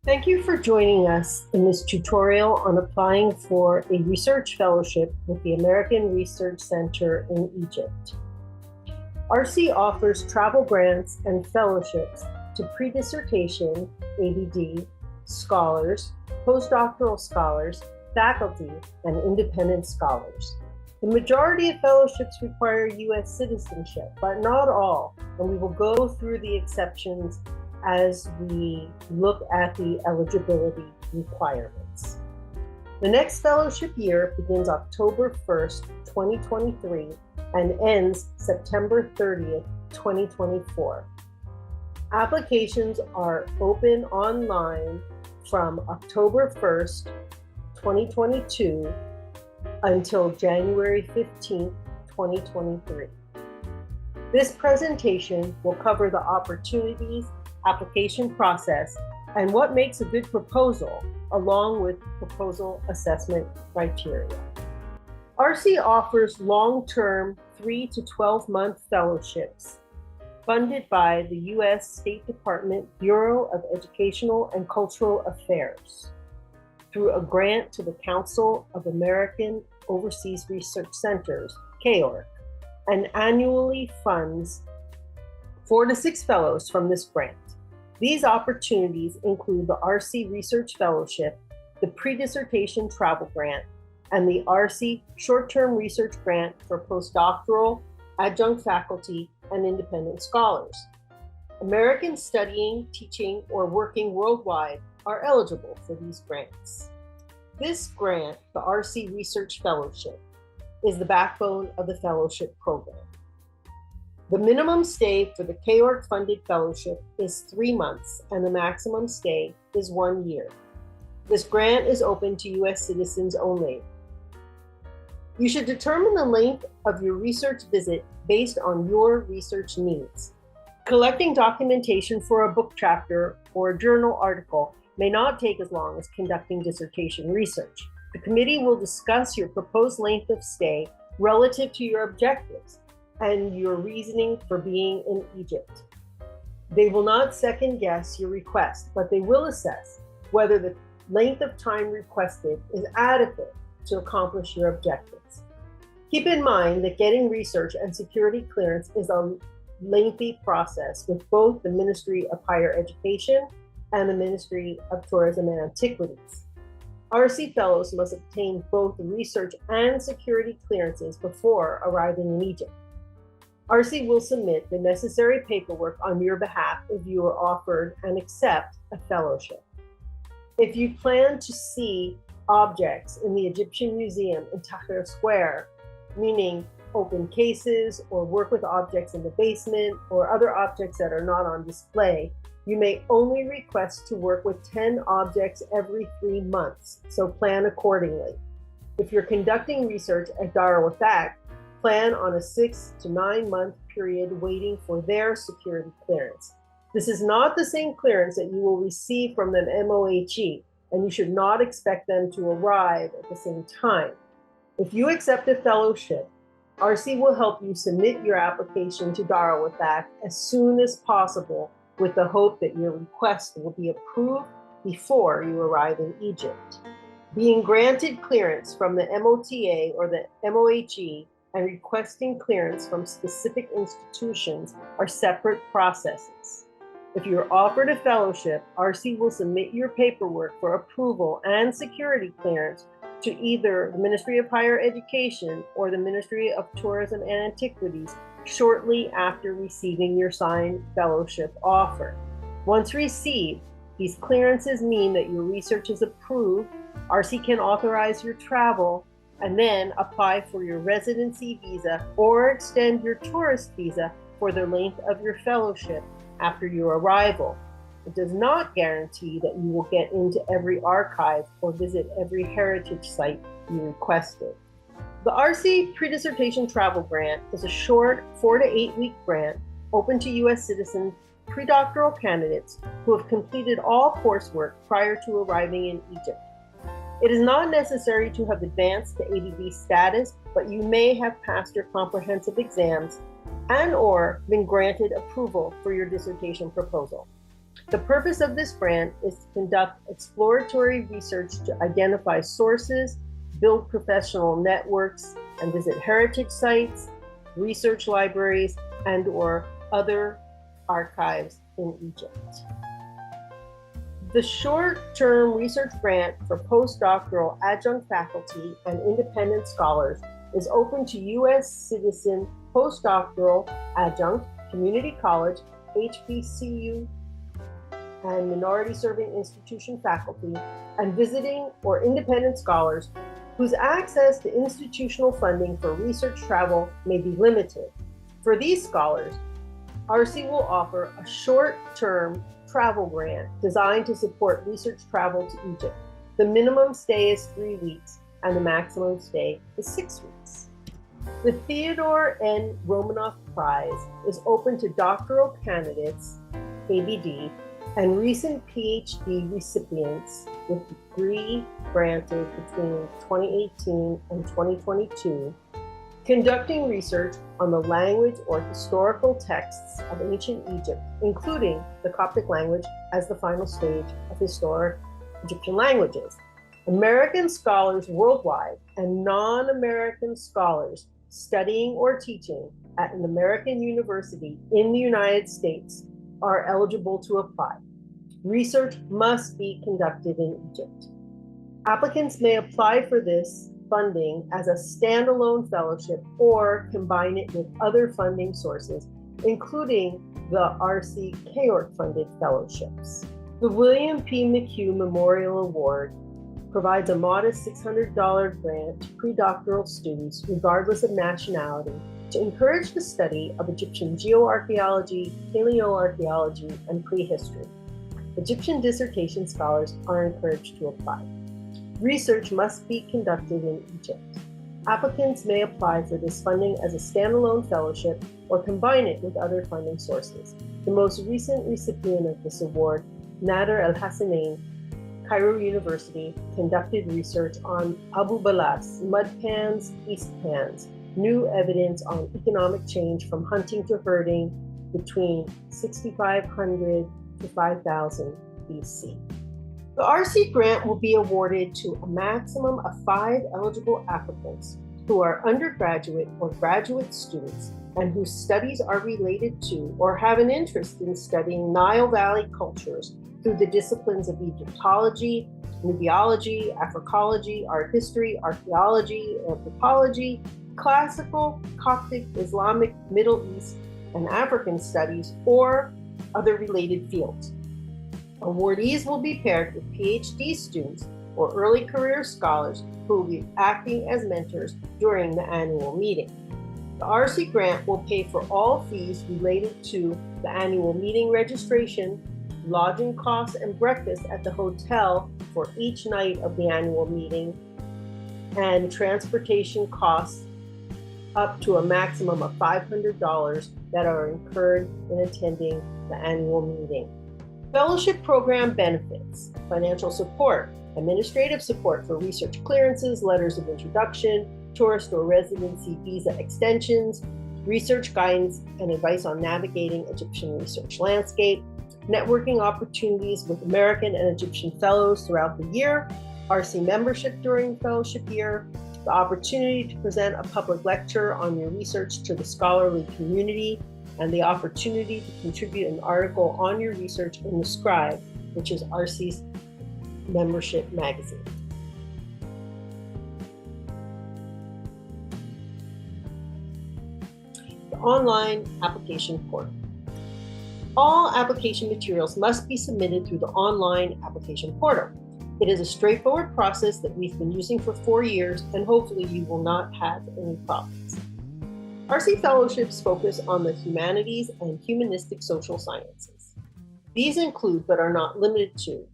Thank you for joining us in this tutorial on applying for a research fellowship with the American Research Center in Egypt. ARCE offers travel grants and fellowships to pre-dissertation, ABD, scholars, postdoctoral scholars, faculty, and independent scholars. The majority of fellowships require U.S. citizenship, but not all, and we will go through the exceptions as we look at the eligibility requirements. The next fellowship year begins October 1st, 2023, and ends September 30th, 2024. Applications are open online from October 1st, 2022 until January 15th, 2023. This presentation will cover the opportunities, application process, and what makes a good proposal, along with proposal assessment criteria. ARCE offers long-term 3 to 12-month fellowships funded by the U.S. State Department Bureau of Educational and Cultural Affairs through a grant to the Council of American Overseas Research Centers, CAORC, and annually funds 4 to 6 fellows from this grant. These opportunities include the ARCE Research Fellowship, the Pre-Dissertation Travel Grant, and the ARCE Short-Term Research Grant for postdoctoral, adjunct faculty, and independent scholars. Americans studying, teaching, or working worldwide are eligible for these grants. This grant, the ARCE Research Fellowship, is the backbone of the fellowship program. The minimum stay for the CAORC-funded fellowship is 3 months, and the maximum stay is 1 year. This grant is open to U.S. citizens only. You should determine the length of your research visit based on your research needs. Collecting documentation for a book chapter or a journal article may not take as long as conducting dissertation research. The committee will discuss your proposed length of stay relative to your objectives and your reasoning for being in Egypt. They will not second guess your request, but they will assess whether the length of time requested is adequate to accomplish your objectives. Keep in mind that getting research and security clearance is a lengthy process with both the Ministry of Higher Education and the Ministry of Tourism and Antiquities. ARCE fellows must obtain both research and security clearances before arriving in Egypt. ARCE will submit the necessary paperwork on your behalf if you are offered and accept a fellowship. If you plan to see objects in the Egyptian Museum in Tahrir Square, meaning open cases or work with objects in the basement or other objects that are not on display, you may only request to work with 10 objects every 3 months, so plan accordingly. If you're conducting research at Dar al-Wafaq, plan on a 6 to 9 month period waiting for their security clearance. This is not the same clearance that you will receive from the MOHE, and you should not expect them to arrive at the same time. If you accept a fellowship, ARCE will help you submit your application to Dar al-Wafaq as soon as possible with the hope that your request will be approved before you arrive in Egypt. Being granted clearance from the MOTA or the MOHE and requesting clearance from specific institutions are separate processes. If you're offered a fellowship, ARCE will submit your paperwork for approval and security clearance to either the Ministry of Higher Education or the Ministry of Tourism and Antiquities shortly after receiving your signed fellowship offer. Once received, these clearances mean that your research is approved, ARCE can authorize your travel, and then apply for your residency visa or extend your tourist visa for the length of your fellowship after your arrival. It does not guarantee that you will get into every archive or visit every heritage site you requested. The ARCE Pre-Dissertation Travel Grant is a short 4 to 8 week grant open to U.S. citizen pre-doctoral candidates who have completed all coursework prior to arriving in Egypt. It is not necessary to have advanced to ABD status, but you may have passed your comprehensive exams and/or been granted approval for your dissertation proposal. The purpose of this grant is to conduct exploratory research to identify sources, build professional networks, and visit heritage sites, research libraries, and/or other archives in Egypt. The short-term research grant for postdoctoral adjunct faculty and independent scholars is open to U.S. citizen postdoctoral adjunct, community college, HBCU, and minority serving institution faculty, and visiting or independent scholars whose access to institutional funding for research travel may be limited. For these scholars, ARCE will offer a short-term travel grant designed to support research travel to Egypt. The minimum stay is 3 weeks and the maximum stay is 6 weeks. The Theodore N. Romanoff Prize is open to doctoral candidates, ABD, and recent PhD recipients with degree granted between 2018 and 2022, conducting research on the language or historical texts of ancient Egypt, including the Coptic language as the final stage of historic Egyptian languages. American scholars worldwide and non-American scholars studying or teaching at an American university in the United States are eligible to apply. Research must be conducted in Egypt. Applicants may apply for this funding as a standalone fellowship or combine it with other funding sources, including the ARCE Keyork funded fellowships. The William P. McHugh Memorial Award provides a modest $600 grant to predoctoral students, regardless of nationality, to encourage the study of Egyptian geoarchaeology, paleoarchaeology, and prehistory. Egyptian dissertation scholars are encouraged to apply. Research must be conducted in Egypt. Applicants may apply for this funding as a standalone fellowship or combine it with other funding sources. The most recent recipient of this award, Nader El-Hassanain, Cairo University, conducted research on Abu Balas, mud pans, east pans, new evidence on economic change from hunting to herding between 6,500 to 5,000 BC. The ARCE grant will be awarded to a maximum of 5 eligible applicants who are undergraduate or graduate students and whose studies are related to or have an interest in studying Nile Valley cultures through the disciplines of Egyptology, Nubiology, Africology, art history, archaeology, anthropology, classical, Coptic, Islamic, Middle East, and African studies, or other related fields. Awardees will be paired with PhD students or early career scholars who will be acting as mentors during the annual meeting. The ARCE grant will pay for all fees related to the annual meeting registration, lodging costs, and breakfast at the hotel for each night of the annual meeting, and transportation costs up to a maximum of $500 that are incurred in attending the annual meeting. Fellowship program benefits: financial support, administrative support for research clearances, letters of introduction, tourist or residency visa extensions, research guidance and advice on navigating Egyptian research landscape, networking opportunities with American and Egyptian fellows throughout the year, ARCE membership during fellowship year, the opportunity to present a public lecture on your research to the scholarly community, and the opportunity to contribute an article on your research in The Scribe, which is ARCE's membership magazine. The online application portal. All application materials must be submitted through the online application portal. It is a straightforward process that we've been using for 4 years, and hopefully you will not have any problems. ARCE fellowships focus on the humanities and humanistic social sciences. These include, but are not limited to,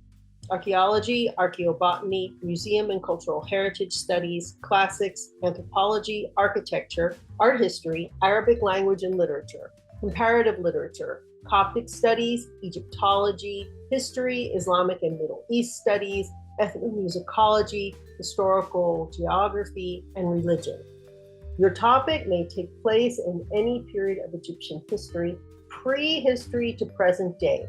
archaeology, archaeobotany, museum and cultural heritage studies, classics, anthropology, architecture, art history, Arabic language and literature, comparative literature, Coptic studies, Egyptology, history, Islamic and Middle East studies, ethnomusicology, historical geography, and religion. Your topic may take place in any period of Egyptian history, prehistory to present day.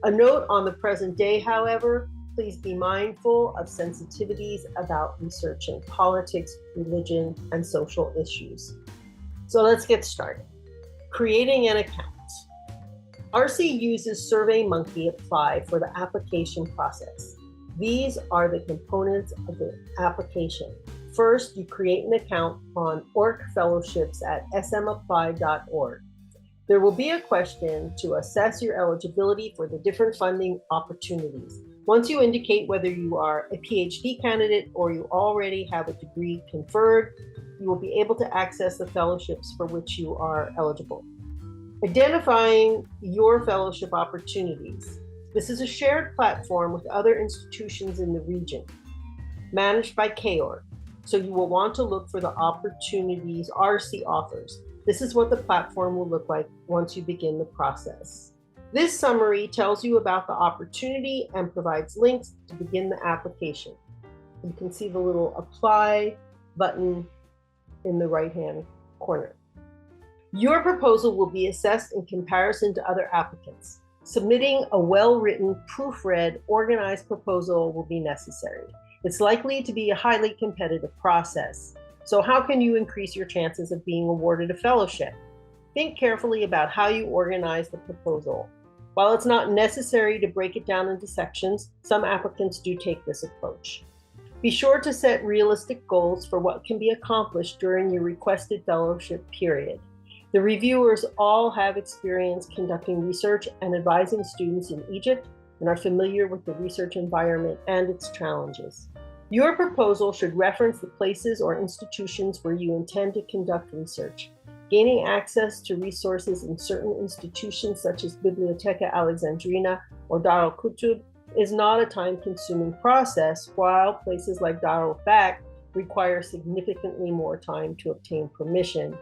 A note on the present day, however, please be mindful of sensitivities about researching politics, religion, and social issues. So let's get started. Creating an account. ARCE uses SurveyMonkey Apply for the application process. These are the components of the application. First, you create an account on ORC Fellowships at smapply.org. There will be a question to assess your eligibility for the different funding opportunities. Once you indicate whether you are a PhD candidate or you already have a degree conferred, you will be able to access the fellowships for which you are eligible. Identifying your fellowship opportunities. This is a shared platform with other institutions in the region, managed by KORG. So you will want to look for the opportunities ARCE offers. This is what the platform will look like once you begin the process. This summary tells you about the opportunity and provides links to begin the application. You can see the little apply button in the right-hand corner. Your proposal will be assessed in comparison to other applicants. Submitting a well-written, proofread, organized proposal will be necessary. It's likely to be a highly competitive process. So how can you increase your chances of being awarded a fellowship? Think carefully about how you organize the proposal. While it's not necessary to break it down into sections, some applicants do take this approach. Be sure to set realistic goals for what can be accomplished during your requested fellowship period. The reviewers all have experience conducting research and advising students in Egypt and are familiar with the research environment and its challenges. Your proposal should reference the places or institutions where you intend to conduct research. Gaining access to resources in certain institutions such as Bibliotheca Alexandrina or Dar al-Kutub is not a time-consuming process, while places like Dar al-Fak require significantly more time to obtain permission.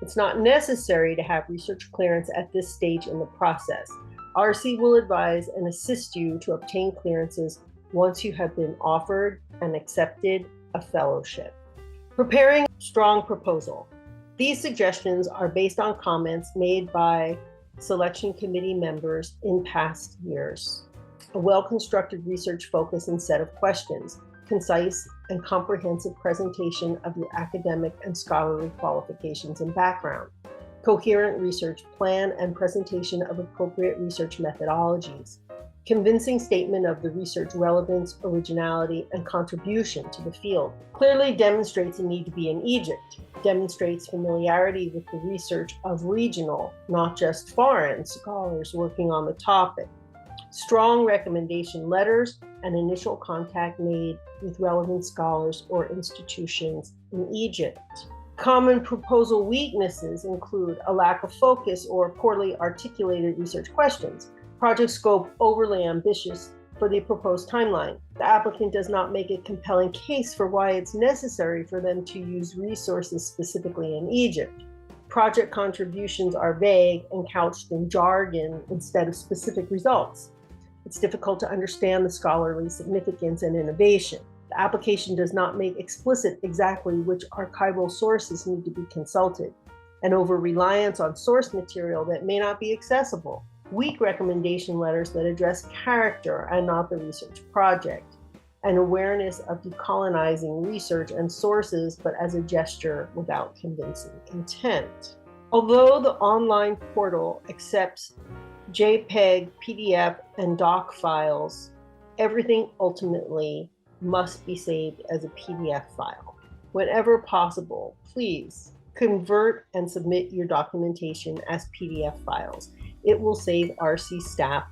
It's not necessary to have research clearance at this stage in the process. ARCE will advise and assist you to obtain clearances once you have been offered and accepted a fellowship. Preparing a strong proposal. These suggestions are based on comments made by selection committee members in past years. A well-constructed research focus and set of questions, concise and comprehensive presentation of your academic and scholarly qualifications and background, coherent research plan and presentation of appropriate research methodologies, convincing statement of the research relevance, originality, and contribution to the field. Clearly demonstrates a need to be in Egypt, demonstrates familiarity with the research of regional, not just foreign, scholars working on the topic. Strong recommendation letters and initial contact made with relevant scholars or institutions in Egypt. Common proposal weaknesses include a lack of focus or poorly articulated research questions, project scope overly ambitious for the proposed timeline. The applicant does not make a compelling case for why it's necessary for them to use resources specifically in Egypt. Project contributions are vague and couched in jargon instead of specific results. It's difficult to understand the scholarly significance and innovation. The application does not make explicit exactly which archival sources need to be consulted, and over-reliance on source material that may not be accessible. Weak recommendation letters that address character and not the research project, and awareness of decolonizing research and sources, but as a gesture without convincing intent. Although the online portal accepts JPEG, PDF, and doc files, everything ultimately must be saved as a PDF file. Whenever possible, please convert and submit your documentation as PDF files. It will save ARCE staff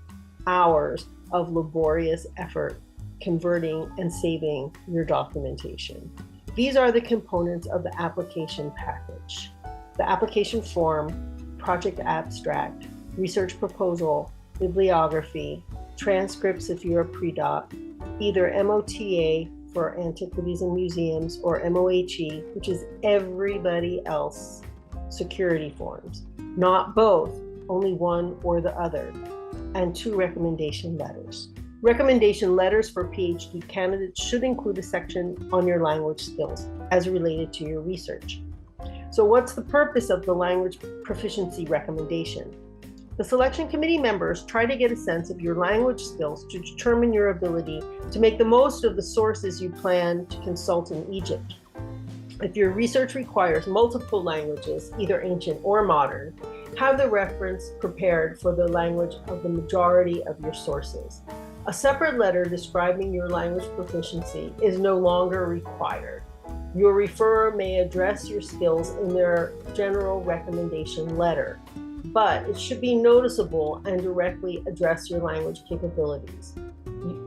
hours of laborious effort converting and saving your documentation. These are the components of the application package: the application form, project abstract, research proposal, bibliography, transcripts if you're a pre-doc, either MOTA for Antiquities and Museums or MOHE, which is everybody else, security forms. Not both, only one or the other, and 2 recommendation letters. Recommendation letters for PhD candidates should include a section on your language skills as related to your research. So what's the purpose of the language proficiency recommendation? The selection committee members try to get a sense of your language skills to determine your ability to make the most of the sources you plan to consult in Egypt. If your research requires multiple languages, either ancient or modern, have the reference prepared for the language of the majority of your sources. A separate letter describing your language proficiency is no longer required. Your referrer may address your skills in their general recommendation letter, but it should be noticeable and directly address your language capabilities.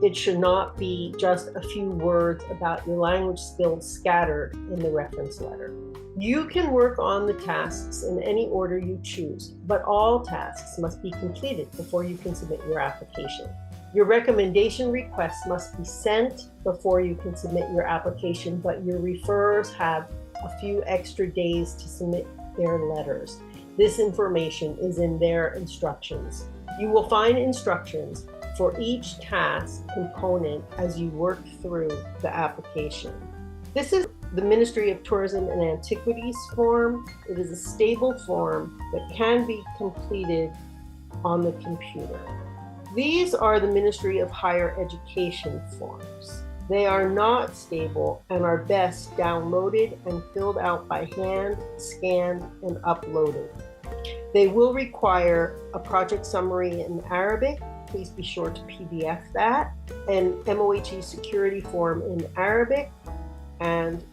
It should not be just a few words about your language skills scattered in the reference letter. You can work on the tasks in any order you choose, but all tasks must be completed before you can submit your application. Your recommendation requests must be sent before you can submit your application, but your referrers have a few extra days to submit their letters. This information is in their instructions. You will find instructions for each task component as you work through the application. This is the Ministry of Tourism and Antiquities form. It is a stable form that can be completed on the computer. These are the Ministry of Higher Education forms. They are not stable and are best downloaded and filled out by hand, scanned, and uploaded. They will require a project summary in Arabic. Please be sure to PDF that, and MOHE security form in Arabic, and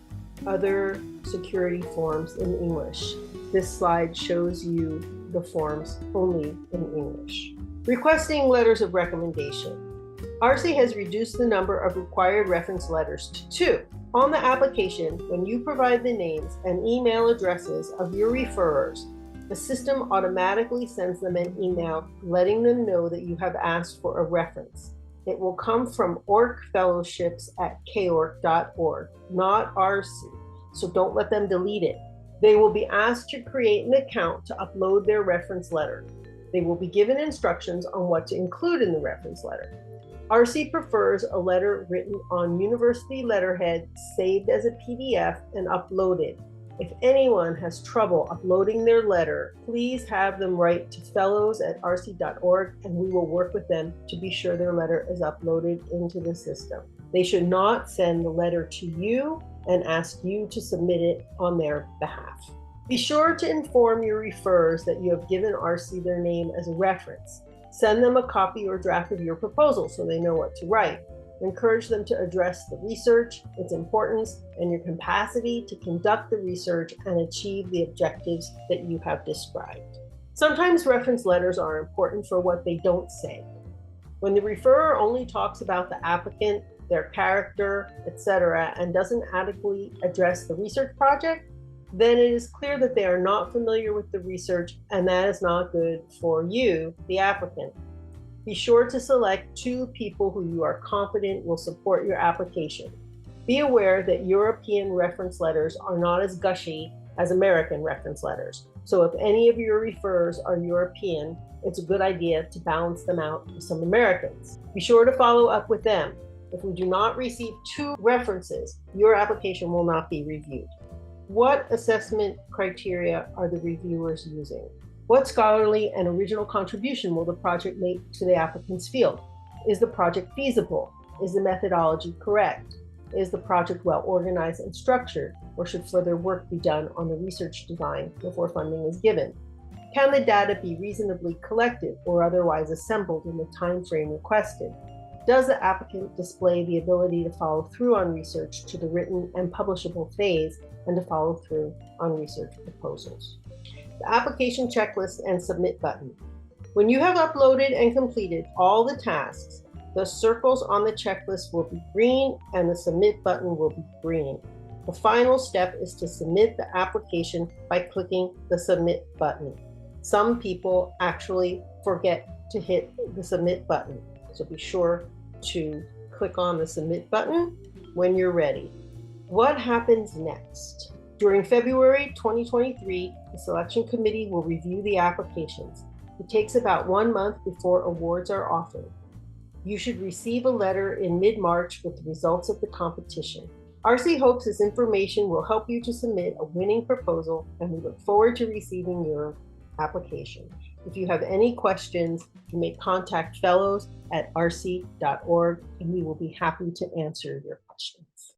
other security forms in English. This slide shows you the forms only in English. Requesting letters of recommendation. ARCE has reduced the number of required reference letters to 2. On the application, when you provide the names and email addresses of your referrers, the system automatically sends them an email letting them know that you have asked for a reference. It will come from orcfellowships@korc.org, not ARCE, so don't let them delete it. They will be asked to create an account to upload their reference letter. They will be given instructions on what to include in the reference letter. ARCE prefers a letter written on university letterhead, saved as a PDF, and uploaded. If anyone has trouble uploading their letter, please have them write to fellows@arce.org, and we will work with them to be sure their letter is uploaded into the system. They should not send the letter to you and ask you to submit it on their behalf. Be sure to inform your referrers that you have given ARCE their name as a reference. Send them a copy or draft of your proposal so they know what to write. Encourage them to address the research, its importance, and your capacity to conduct the research and achieve the objectives that you have described. Sometimes reference letters are important for what they don't say. When the referrer only talks about the applicant, their character, etc., and doesn't adequately address the research project, then it is clear that they are not familiar with the research, and that is not good for you, the applicant. Be sure to select 2 people who you are confident will support your application. Be aware that European reference letters are not as gushy as American reference letters. So if any of your referrers are European, it's a good idea to balance them out with some Americans. Be sure to follow up with them. If we do not receive 2 references, your application will not be reviewed. What assessment criteria are the reviewers using? What scholarly and original contribution will the project make to the applicant's field? Is the project feasible? Is the methodology correct? Is the project well organized and structured, or should further work be done on the research design before funding is given? Can the data be reasonably collected or otherwise assembled in the time frame requested? Does the applicant display the ability to follow through on research to the written and publishable phase and to follow through on research proposals? The application checklist and submit button. When you have uploaded and completed all the tasks, the circles on the checklist will be green and the submit button will be green. The final step is to submit the application by clicking the submit button. Some people actually forget to hit the submit button, so be sure to click on the submit button when you're ready. What happens next? During February 2023, the selection committee will review the applications. It takes about 1 month before awards are offered. You should receive a letter in mid-March with the results of the competition. ARCE hopes this information will help you to submit a winning proposal, and we look forward to receiving your application. If you have any questions, you may contact fellows@arce.org, and we will be happy to answer your questions.